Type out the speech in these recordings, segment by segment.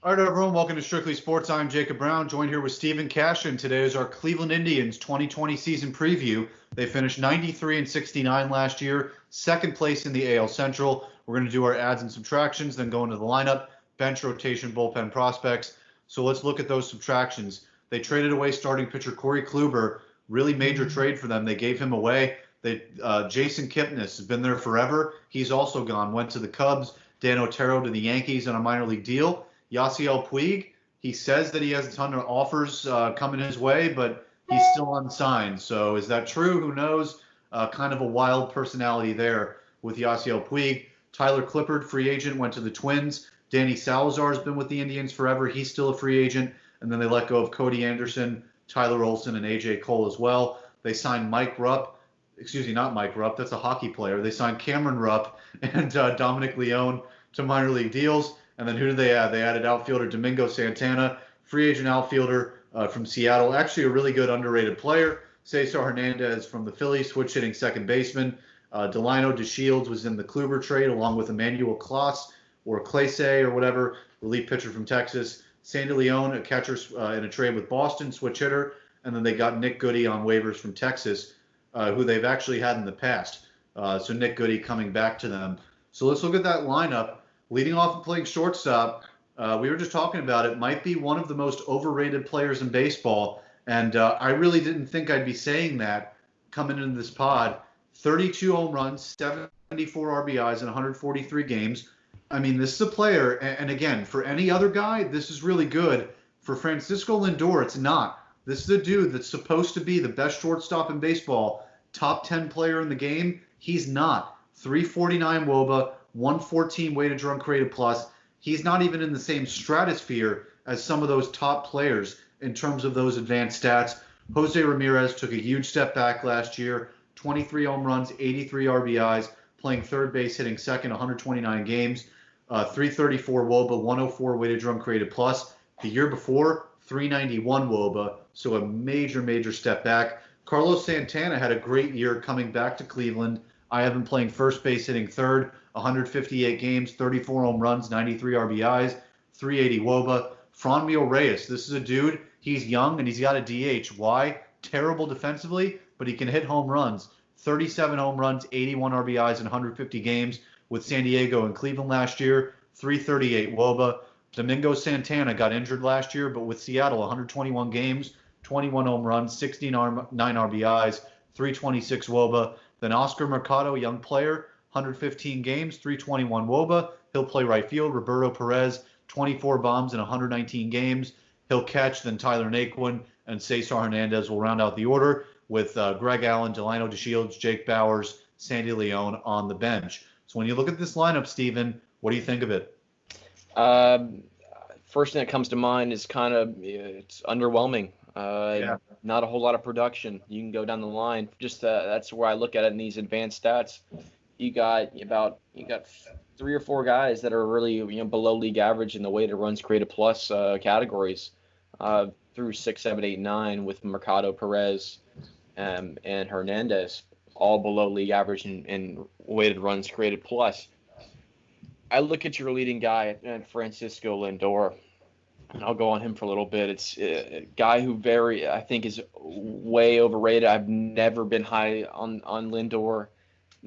All right, everyone, welcome to Strictly Sports. I'm Jacob Brown, joined here with Stephen Cash, and today is our Cleveland Indians 2020 season preview. They finished 93 and 69 last year, second place in the AL Central. We're going to do our adds and subtractions, then go into the lineup, bench rotation, bullpen prospects. So let's look at those subtractions. They traded away starting pitcher Corey Kluber, really major trade for them. They gave him away. Jason Kipnis has been there forever. He's also gone, went to the Cubs. Dan Otero to the Yankees on a minor league deal. Yasiel Puig, he says that he has a ton of offers coming his way, but he's still unsigned. So is that true? Who knows? Kind of a wild personality there with Yasiel Puig. Tyler Clippard, free agent, went to the Twins. Danny Salazar has been with the Indians forever. He's still a free agent. And then they let go of Cody Anderson, Tyler Olson, and A.J. Cole as well. They signed Mike Rupp. Excuse me, not Mike Rupp. That's a hockey player. They signed Cameron Rupp and Dominic Leone to minor league deals. And then who did they add? They added outfielder Domingo Santana, free agent outfielder from Seattle. Actually, a really good underrated player. Cesar Hernandez from the Phillies, switch hitting second baseman. Delino DeShields was in the Kluber trade along with Emmanuel Clase or Clase or whatever, relief pitcher from Texas. Sandy Leone, a catcher in a trade with Boston, switch hitter. And then they got Nick Goody on waivers from Texas, who they've actually had in the past. So Nick Goody coming back to them. So let's look at that lineup. Leading off and playing shortstop, we were just talking about it, might be one of the most overrated players in baseball. And I really didn't think I'd be saying that coming into this pod. 32 home runs, 74 RBIs in 143 games. I mean, this is a player, and again, for any other guy, this is really good. For Francisco Lindor, it's not. This is a dude that's supposed to be the best shortstop in baseball, top 10 player in the game. He's not. 349 WOBA, 114 weighted run created plus. He's not even in the same stratosphere as some of those top players in terms of those advanced stats. Jose Ramirez took a huge step back last year, 23 home runs, 83 RBIs, playing third base, hitting second, 129 games, 334 WOBA, 104 weighted run created plus. The year before, 391 WOBA, so a major step back. Carlos Santana had a great year coming back to Cleveland. I have him playing first base, hitting third, 158 games, 34 home runs, 93 RBIs, 380 WOBA. Franmil Reyes, this is a dude, he's young and he's got a DH. Why? Terrible defensively, but he can hit home runs. 37 home runs, 81 RBIs in 150 games with San Diego and Cleveland last year, 338 WOBA. Domingo Santana got injured last year, but with Seattle, 121 games, 21 home runs, 69 RBIs, 326 WOBA. Then Oscar Mercado, young player, 115 games, 321 WOBA. He'll play right field. Roberto Perez, 24 bombs in 119 games. He'll catch. Then Tyler Naquin and Cesar Hernandez will round out the order with Greg Allen, Delino DeShields, Jake Bowers, Sandy Leone on the bench. So when you look at this lineup, Steven, what do you think of it? First thing that comes to mind is it's underwhelming. Not a whole lot of production. You can go down the line. Just that's where I look at it in these advanced stats. You got three or four guys that are really below league average in the weighted runs created plus categories through 6, 7, 8, 9 with Mercado, Perez, and Hernandez, all below league average in weighted runs created plus. I look at your leading guy, Francisco Lindor, and I'll go on him for a little bit. It's a guy who I think is way overrated. I've never been high on Lindor.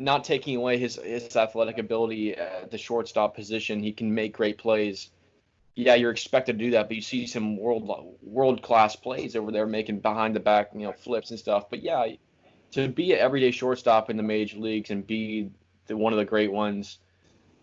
Not taking away his athletic ability at the shortstop position, he can make great plays. Yeah, you're expected to do that, but you see some world class plays over there making behind the back, flips and stuff. But yeah, to be an everyday shortstop in the major leagues and be one of the great ones,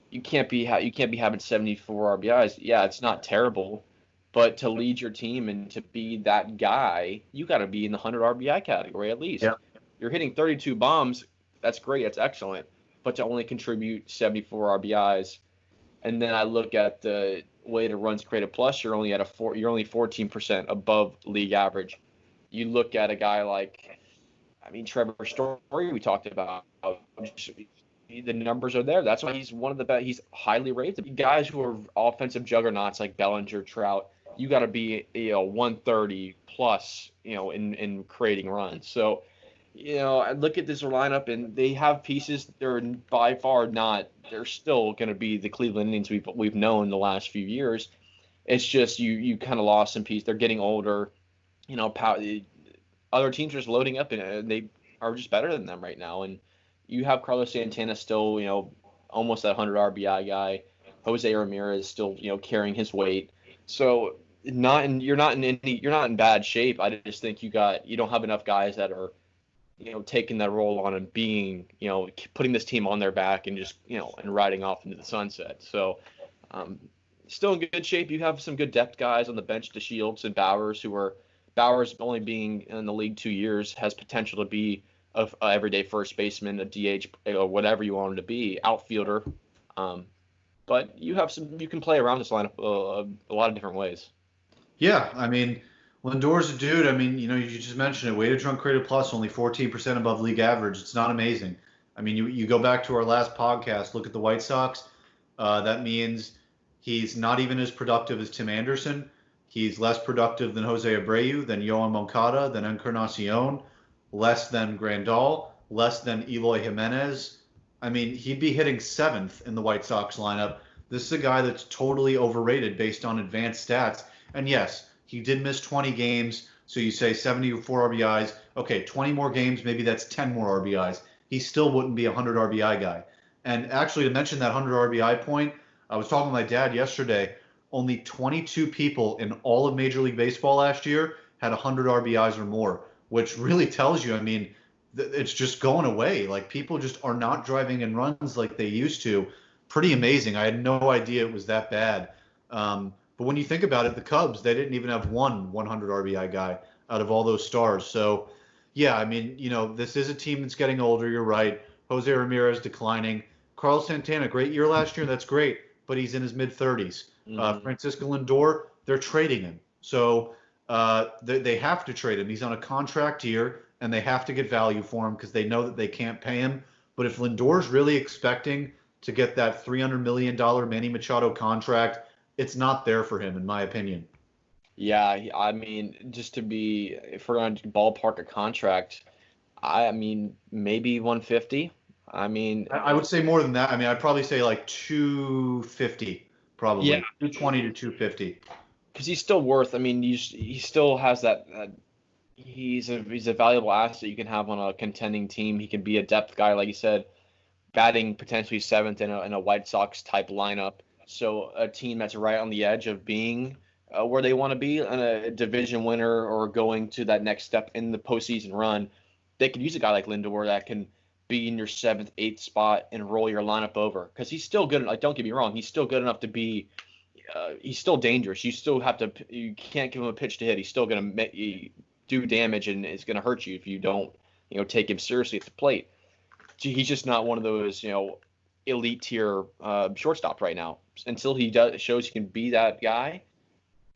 you can't be having 74 RBIs. Yeah, it's not terrible, but to lead your team and to be that guy, you got to be in the 100 RBI category at least. Yeah. You're hitting 32 bombs. That's great. That's excellent. But to only contribute 74 RBIs, and then I look at the weighted runs created plus, you're only 14% above league average. You look at a guy like, Trevor Story, we talked about. The numbers are there. That's why he's one of the best. He's highly rated. Guys who are offensive juggernauts like Bellinger, Trout, you got to be 130 plus, in creating runs. So. I look at this lineup and they have pieces. They're by far not. They're still going to be the Cleveland Indians we've known the last few years, It's just you kind of lost some piece. They're getting older. Other teams are just loading up, and they are just better than them right now. And you have Carlos Santana still, almost that 100 RBI guy. Jose Ramirez still, carrying his weight. So you're not in bad shape. I just think you don't have enough guys that are, taking that role on and being, putting this team on their back and just, and riding off into the sunset. So, still in good shape. You have some good depth guys on the bench, DeShields and Bowers only being in the league 2 years has potential to be a everyday first baseman, a DH, or whatever you want him to be, outfielder. But you can play around this lineup a lot of different ways. Yeah, I mean, Lindor's a dude. I mean, you just mentioned it. Weighted run created plus, only 14% above league average. It's not amazing. I mean, you go back to our last podcast, look at the White Sox. That means he's not even as productive as Tim Anderson. He's less productive than Jose Abreu, than Yohan Moncada, than Encarnacion, less than Grandal, less than Eloy Jimenez. I mean, he'd be hitting 7th in the White Sox lineup. This is a guy that's totally overrated based on advanced stats. And yes, he did miss 20 games, so you say 74 RBIs. Okay, 20 more games, maybe that's 10 more RBIs. He still wouldn't be a 100 RBI guy. And actually, to mention that 100 RBI point, I was talking to my dad yesterday. Only 22 people in all of Major League Baseball last year had 100 RBIs or more, which really tells you, I mean, it's just going away. Like, people just are not driving in runs like they used to. Pretty amazing. I had no idea it was that bad. But when you think about it, the Cubs, they didn't even have one 100 RBI guy out of all those stars. So, yeah, I mean, this is a team that's getting older. You're right. Jose Ramirez declining. Carlos Santana, great year last year. That's great. But he's in his mid-30s. Francisco Lindor, they're trading him. So they have to trade him. He's on a contract year, and they have to get value for him because they know that they can't pay him. But if Lindor's really expecting to get that $300 million Manny Machado contract, it's not there for him, in my opinion. Yeah, I mean, if we're going to ballpark a contract, I mean, maybe 150. I mean, I would say more than that. I mean, I'd probably say like 250, probably. Yeah. 220 to 250. Because he's still worth. I mean, he still has that. He's a valuable asset you can have on a contending team. He can be a depth guy, like you said, batting potentially 7th in a White Sox type lineup. So a team that's right on the edge of being where they want to be in a division winner or going to that next step in the postseason run, they could use a guy like Lindor that can be in your 7th, 8th spot and roll your lineup over. Because he's still good. Like, don't get me wrong, he's still good enough to be. He's still dangerous. You can't give him a pitch to hit. He's still going to do damage, and it's going to hurt you if you don't, take him seriously at the plate. He's just not one of those, elite tier shortstop right now. Until he shows he can be that guy,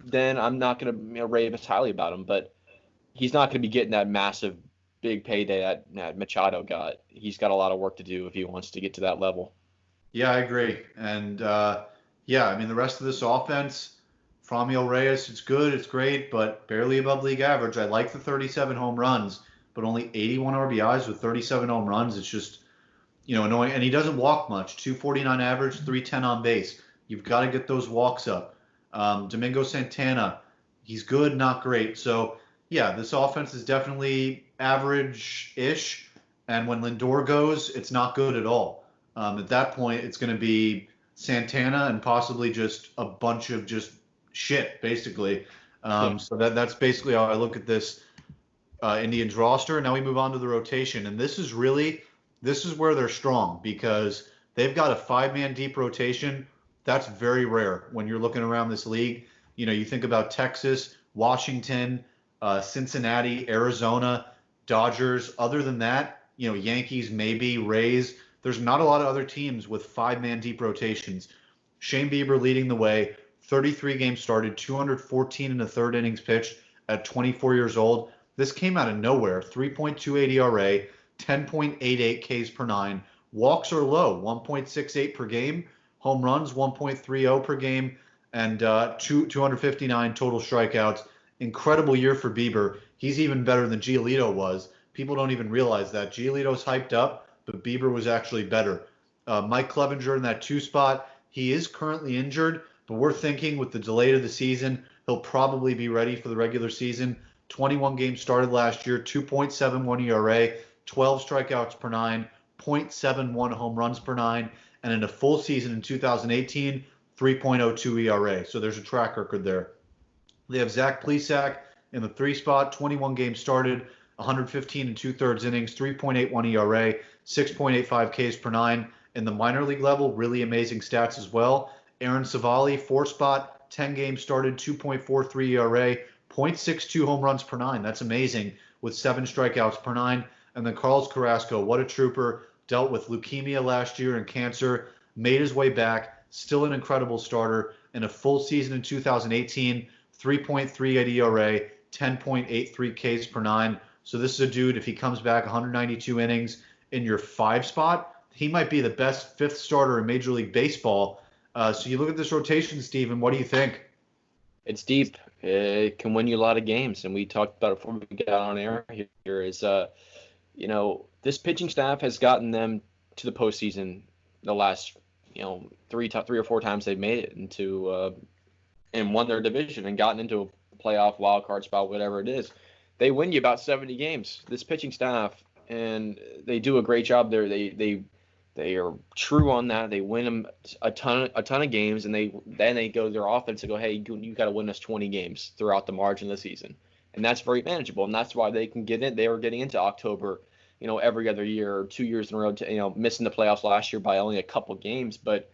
then I'm not going to rave as highly about him. But he's not going to be getting that massive, big payday that Machado got. He's got a lot of work to do if he wants to get to that level. Yeah, I agree. And yeah, I mean, the rest of this offense, Franmil Reyes, it's good, it's great, but barely above league average. I like the 37 home runs, but only 81 RBIs with 37 home runs. It's just, annoying. And he doesn't walk much. 249 average, 310 on base. You've got to get those walks up. Domingo Santana, he's good, not great. So, yeah, this offense is definitely average-ish. And when Lindor goes, it's not good at all. At that point, it's going to be Santana and possibly just a bunch of just shit, basically. So that's basically how I look at this Indians roster. Now we move on to the rotation. And this is where they're strong because they've got a 5-man deep rotation. That's very rare when you're looking around this league. You think about Texas, Washington, Cincinnati, Arizona, Dodgers. Other than that, Yankees, maybe, Rays. There's not a lot of other teams with 5-man deep rotations. Shane Bieber leading the way, 33 games started, 214 in the third innings pitched at 24 years old. This came out of nowhere. 3.28 ERA, 10.88 Ks per 9. Walks are low, 1.68 per game. Home runs, 1.30 per game. And 259 total strikeouts. Incredible year for Bieber. He's even better than Giolito was. People don't even realize that. Giolito's hyped up, but Bieber was actually better. Mike Clevinger in that 2 spot. He is currently injured, but we're thinking with the delay to the season, he'll probably be ready for the regular season. 21 games started last year, 2.71 ERA, 12 strikeouts per nine, 0.71 home runs per nine, and in a full season in 2018, 3.02 ERA. So there's a track record there. They have Zach Plesac in the 3 spot, 21 games started, 115 and 2/3 innings, 3.81 ERA, 6.85 Ks per nine. In the minor league level, really amazing stats as well. Aaron Savali, 4 spot, 10 games started, 2.43 ERA, 0.62 home runs per nine. That's amazing with 7 strikeouts per nine. And then Carlos Carrasco, what a trooper, dealt with leukemia last year and cancer, made his way back, still an incredible starter. In a full season in 2018, 3.38 ERA, 10.83 Ks per nine. So this is a dude, if he comes back 192 innings in your 5 spot, he might be the best 5th starter in Major League Baseball. So you look at this rotation, Steven, what do you think? It's deep. It can win you a lot of games. And we talked about it before we got on air here is, this pitching staff has gotten them to the postseason the last, 3 or 4 times they've made it into and won their division and gotten into a playoff wild card spot, whatever it is. They win you about 70 games. This pitching staff, and they do a great job there. They are true on that. They win them a ton of games, and then they go to their offense and go, hey, you got to win us 20 games throughout the margin of the season, and that's very manageable, and that's why they can get in. They were getting into October, every other year, or 2 years in a row, missing the playoffs last year by only a couple games, but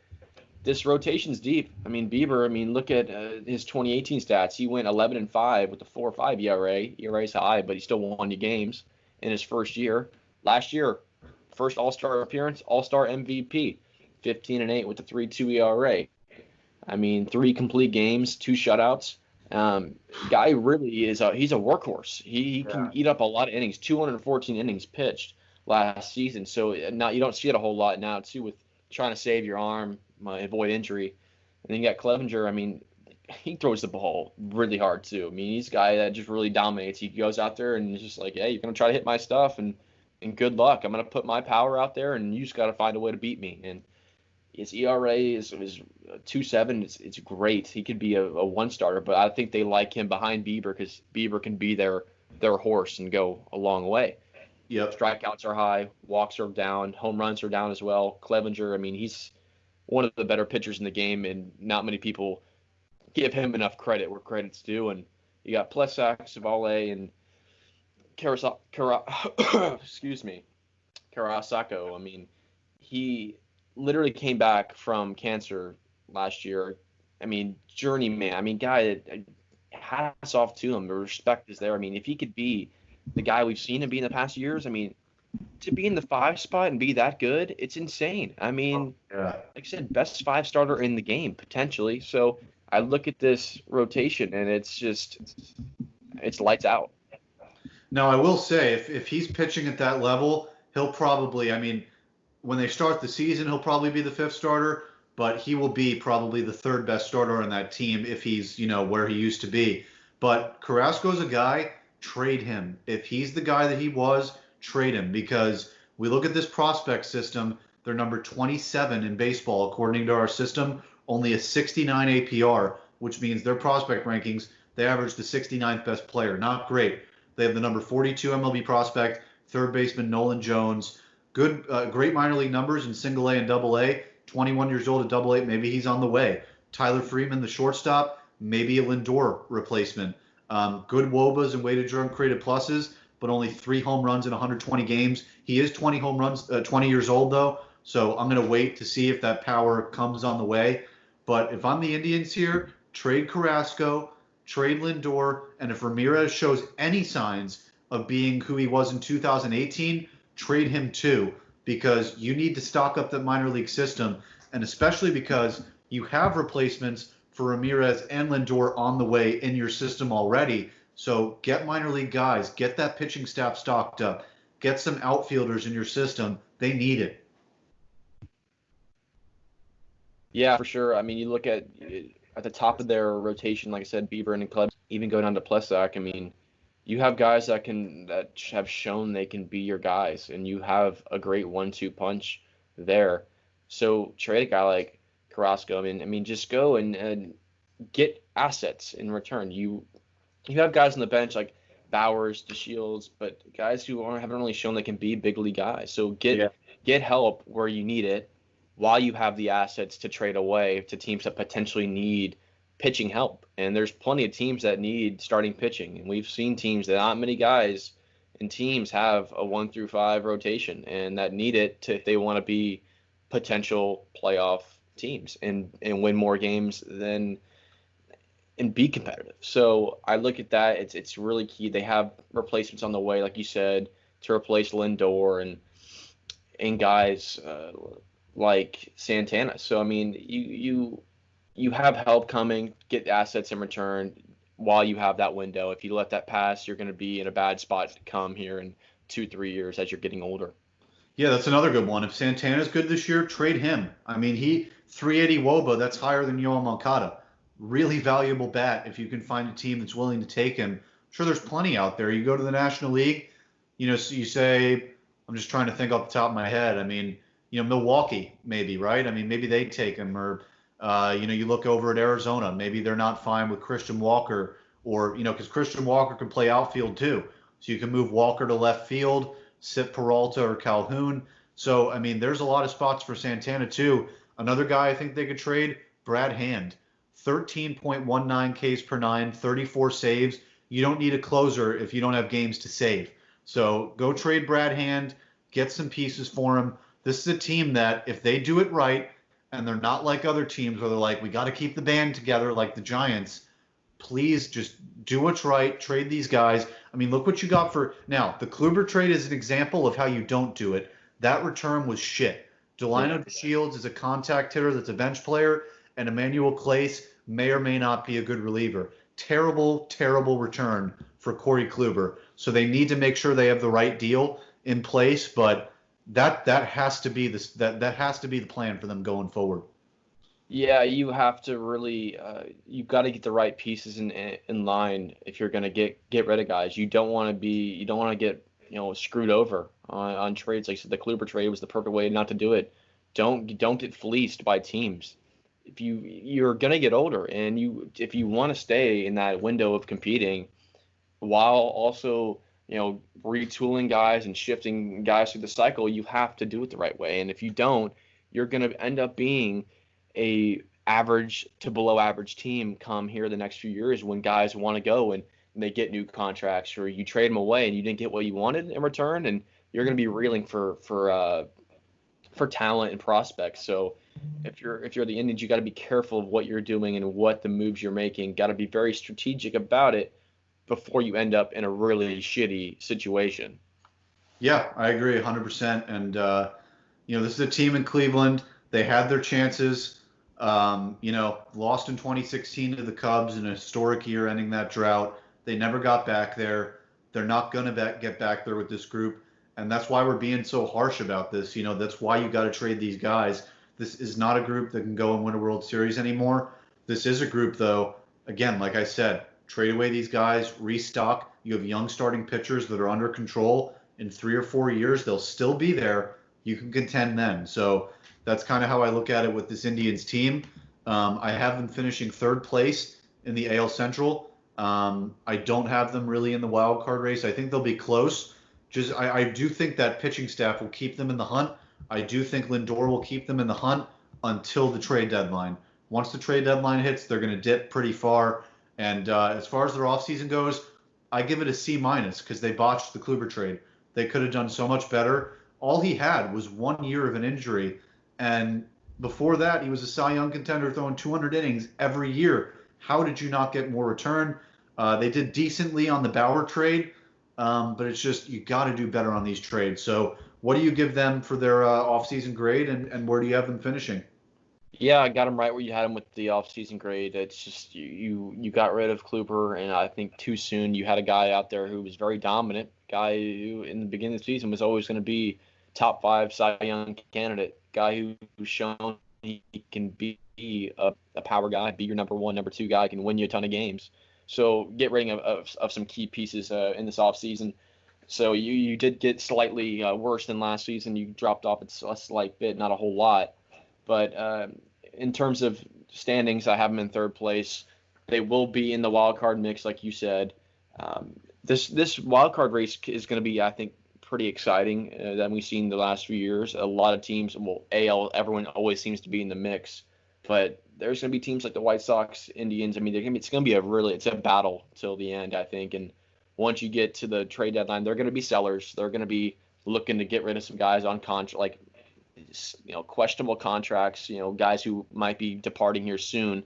this rotation's deep. I mean, Bieber, look at his 2018 stats. He went 11-5 with a 4.5 ERA. ERA's high, but he still won you games in his first year. Last year, first All-Star appearance, All-Star MVP, 15-8 with a 3.2 ERA. 3 complete games, 2 shutouts. Guy really is he's a workhorse. He can eat up a lot of innings, 214 innings pitched last season. So now you don't see it a whole lot now, too, with trying to save your arm, avoid injury. And then you got Clevenger. He throws the ball really hard, too. He's a guy that just really dominates. He goes out there and he's just like, hey, you're going to try to hit my stuff, and good luck. I'm going to put my power out there, and you just got to find a way to beat me. And his ERA is 2.7. It's great. He could be a one starter, but I think they like him behind Bieber because Bieber can be their horse and go a long way. Yep. Strikeouts are high, walks are down, home runs are down as well. Clevenger, he's one of the better pitchers in the game, and not many people give him enough credit where credit's due. And you got Plesac, Savale, and Carrasco. He literally came back from cancer last year. Journeyman. Guy that hats off to him. The respect is there. If he could be the guy we've seen him be in the past years, to be in the 5 spot and be that good, it's insane. Like I said, best 5 starter in the game, potentially. So I look at this rotation, and it's lights out. Now, I will say, if he's pitching at that level, he'll probably, when they start the season, he'll probably be the 5th starter, but he will be probably the 3rd best starter on that team if he's, where he used to be. But Carrasco's a guy, trade him. If he's the guy that he was, trade him, because we look at this prospect system, they're number 27 in baseball according to our system, only a 69 APR, which means their prospect rankings, they average the 69th best player. Not great. They have the number 42 MLB prospect, 3rd baseman Nolan Jones. Good, great minor league numbers in single A and double A. 21 years old at double A, maybe he's on the way. Tyler Freeman, the shortstop, maybe a Lindor replacement. Good WOBAs and weighted earned created pluses, but only 3 home runs in 120 games. He is 20 years old though, so I'm going to wait to see if that power comes on the way. But if I'm the Indians here, trade Carrasco, trade Lindor, and if Ramirez shows any signs of being who he was in 2018, trade him too, because you need to stock up that minor league system, and especially because you have replacements for Ramirez and Lindor on the way in your system already. So get minor league guys, get that pitching staff stocked up, get some outfielders in your system. They need it. Yeah, for sure. You look at the top of their rotation, like I said, Bieber and Kleb, even going down to Plesac. You have guys that have shown they can be your guys, and you have a great 1-2 punch there. So trade a guy like Carrasco. I mean, just go and get assets in return. You have guys on the bench like Bowers, DeShields, but guys who haven't really shown they can be big league guys. So get help where you need it while you have the assets to trade away to teams that potentially need pitching help. And there's plenty of teams that need starting pitching. And we've seen teams that not many guys and teams have a 1 through 5 rotation and that need it to, if they want to be potential playoff teams and win more games than and be competitive. So I look at that. It's really key. They have replacements on the way, like you said, to replace Lindor and guys like Santana. So I mean, you have help coming. Get assets in return while you have that window. If you let that pass, you're going to be in a bad spot to come here in 2-3 years as you're getting older. Yeah, that's another good one. If Santana's good this year, trade him. I mean, he 380 WOBA, that's higher than Yoel Moncada. Really valuable bat if you can find a team that's willing to take him. I'm sure there's plenty out there. You go to the National League, so you say, I'm just trying to think off the top of my head. I mean, Milwaukee maybe, right? I mean, maybe they take him, or you look over at Arizona, maybe they're not fine with Christian Walker, or because Christian Walker can play outfield too, so you can move Walker to left field, sit Peralta or Calhoun. So I mean, there's a lot of spots for Santana too. Another guy I think they could trade, Brad Hand. 13.19 Ks per nine, 34 saves. You don't need a closer if you don't have games to save. So go trade Brad Hand, get some pieces for him. This is a team that if they do it right, and they're not like other teams where they're like, we got to keep the band together like the Giants, please just do what's right, trade these guys. I mean, look what you got for – now, the Kluber trade is an example of how you don't do it. That return was shit. Delino DeShields is a contact hitter that's a bench player, and Emmanuel Clase may or may not be a good reliever. Terrible, terrible return for Corey Kluber. So they need to make sure they have the right deal in place, but that has to be that has to be the plan for them going forward. Yeah, you have to really you've got to get the right pieces in line if you're going to get rid of guys. You don't want to get screwed over on trades. Like I said, the Kluber trade was the perfect way not to do it. Don't get fleeced by teams. If you're gonna get older, and if you want to stay in that window of competing, while also retooling guys and shifting guys through the cycle, you have to do it the right way. And if you don't, you're gonna end up being a average to below average team come here the next few years when guys want to go and they get new contracts, or you trade them away and you didn't get what you wanted in return, and you're gonna be reeling for talent and prospects. So if you're the Indians, you got to be careful of what you're doing and what the moves you're making. Got to be very strategic about it before you end up in a really shitty situation. Yeah, I agree 100%. And this is a team in Cleveland. They had their chances. Lost in 2016 to the Cubs in a historic year, ending that drought. They never got back there. They're not going to get back there with this group. And that's why we're being so harsh about this. That's why you got to trade these guys. This is not a group that can go and win a World Series anymore. This is a group, though, again, like I said, trade away these guys, restock. You have young starting pitchers that are under control. In 3 or 4 years, they'll still be there. You can contend then. So that's kind of how I look at it with this Indians team. I have them finishing 3rd place in the AL Central. I don't have them really in the wild card race. I think they'll be close. I do think that pitching staff will keep them in the hunt. I do think Lindor will keep them in the hunt until the trade deadline. Once the trade deadline hits, they're going to dip pretty far. And as far as their offseason goes, I give it a C- because they botched the Kluber trade. They could have done so much better. All he had was 1 year of an injury. And before that, he was a Cy Young contender throwing 200 innings every year. How did you not get more return? They did decently on the Bauer trade, but it's just you got to do better on these trades. So what do you give them for their offseason grade, and where do you have them finishing? Yeah, I got them right where you had them with the offseason grade. It's just you got rid of Kluber, and I think too soon. You had a guy out there who was very dominant, guy who in the beginning of the season was always going to be top 5 Cy Young candidate, guy who's shown he can be a power guy, be your number 1, number 2 guy, can win you a ton of games. So get rid of some key pieces in this offseason. So you did get slightly worse than last season. You dropped off a slight bit, not a whole lot. But in terms of standings, I have them in third place. They will be in the wild card mix, like you said. This wild card race is going to be, I think, pretty exciting than we've seen the last few years. A lot of teams, well, AL, everyone always seems to be in the mix, but there's going to be teams like the White Sox, Indians. I mean, it's going to be it's a battle till the end, I think. And once you get to the trade deadline, they're going to be sellers. They're going to be looking to get rid of some guys on contract, like, questionable contracts, guys who might be departing here soon.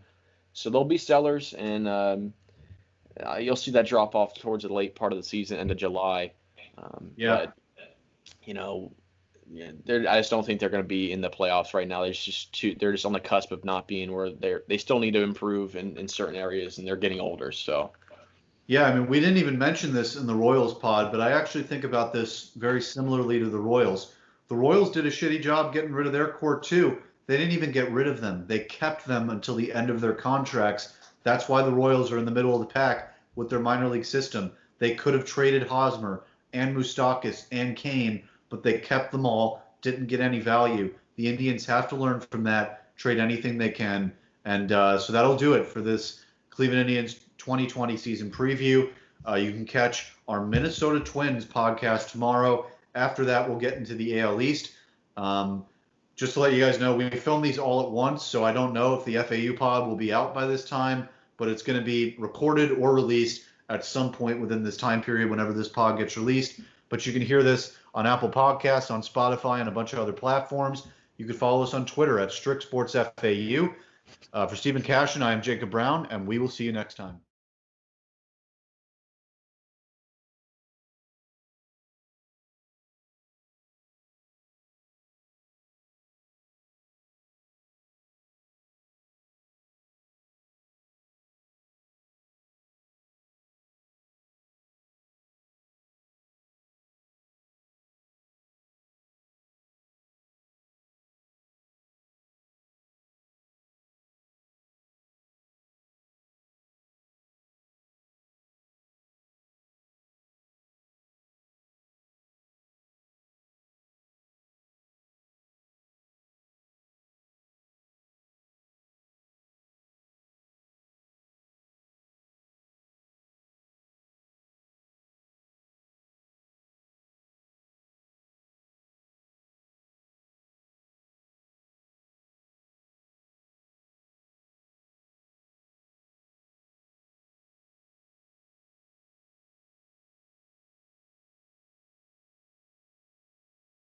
So they'll be sellers, and you'll see that drop off towards the late part of the season, end of July. But I just don't think they're going to be in the playoffs right now. They're just on the cusp of not being where they still need to improve in certain areas, and they're getting older. So. Yeah, I mean, we didn't even mention this in the Royals pod, but I actually think about this very similarly to the Royals. The Royals did a shitty job getting rid of their core too. They didn't even get rid of them. They kept them until the end of their contracts. That's why the Royals are in the middle of the pack with their minor league system. They could have traded Hosmer and Moustakas and Kane, but they kept them all, didn't get any value. The Indians have to learn from that, trade anything they can. And so that'll do it for this Cleveland Indians 2020 season preview. You can catch our Minnesota Twins podcast tomorrow. After that, we'll get into the AL East. Just to let you guys know, we film these all at once, so I don't know if the FAU pod will be out by this time, but it's going to be recorded or released at some point within this time period whenever this pod gets released. But you can hear this on Apple Podcasts, on Spotify, and a bunch of other platforms. You can follow us on Twitter at StrickSportsFAU. For Stephen Cashin, I am Jacob Brown, and we will see you next time.